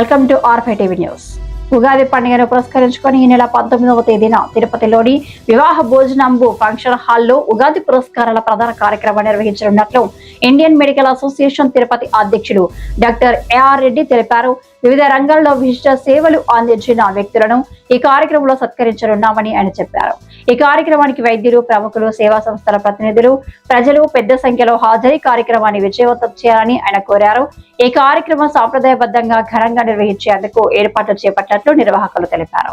Welcome to ఆర్5 TV news. Ugadi పండుగను పురస్కరించుకొని ఈ నెల 19వ తేదీన తిరుపతిలోని వివాహ భోజనంబు ఫంక్షన్ హాల్లో ఉగాది పురస్కారాల ప్రధాన కార్యక్రమం నిర్వహించనున్నట్లు ఇండియన్ మెడికల్ అసోసియేషన్ తిరుపతి అధ్యక్షుడు డాక్టర్ ఏఆర్ రెడ్డి తెలిపారు. వివిధ రంగాల్లో విశిష్ట సేవలు అందించిన వ్యక్తులను ఈ కార్యక్రమంలో సత్కరించనున్నామని ఆయన చెప్పారు. ఈ కార్యక్రమానికి వైద్యులు, ప్రముఖులు, సేవా సంస్థల ప్రతినిధులు, ప్రజలు పెద్ద సంఖ్యలో హాజరై కార్యక్రమాన్ని విజయవంతం చేయాలని ఆయన కోరారు. ఈ కార్యక్రమం సాంప్రదాయబద్ధంగా ఘనంగా నిర్వహించేందుకు ఏర్పాట్లు చేపట్టినట్లు నిర్వాహకులు తెలిపారు.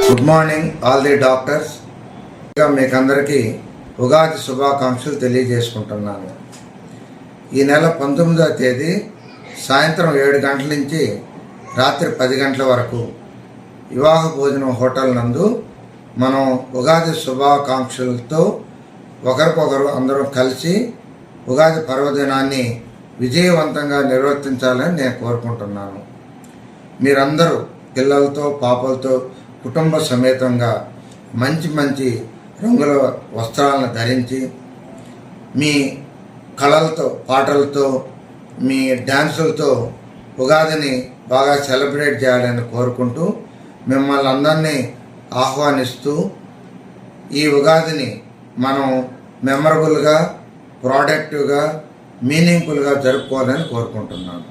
Good morning all the doctors. మీకందరికీ ఉగాది శుభాకాంక్షలు తెలియజేసుకుంటున్నాను. ఈ నెల 19వ తేదీ సాయంత్రం 7 గంటల నుంచి రాత్రి 10 గంటల వరకు వివాహ భోజనం హోటల్ నందు మనం ఉగాది శుభాకాంక్షలతో ఒకరికొకరు అందరం కలిసి ఉగాది పర్వదినాన్ని విజయవంతంగా నిర్వర్తించాలని నేను కోరుకుంటున్నాను. మీరందరూ పిల్లలతో, పాపలతో, కుటుంబ సమేతంగా మంచి మంచి రంగుల వస్త్రాలను ధరించి మీ కళలతో, పాటలతో, మీ డ్యాన్సులతో ఉగాదిని బాగా సెలబ్రేట్ చేయాలని కోరుకుంటూ మిమ్మల్ని అందరినీ ఆహ్వానిస్తూ ఈ ఉగాదిని మనం మెమరబుల్గా, ప్రొడక్టివ్గా, మీనింగ్ఫుల్గా జరుపుకోవాలని కోరుకుంటున్నాను.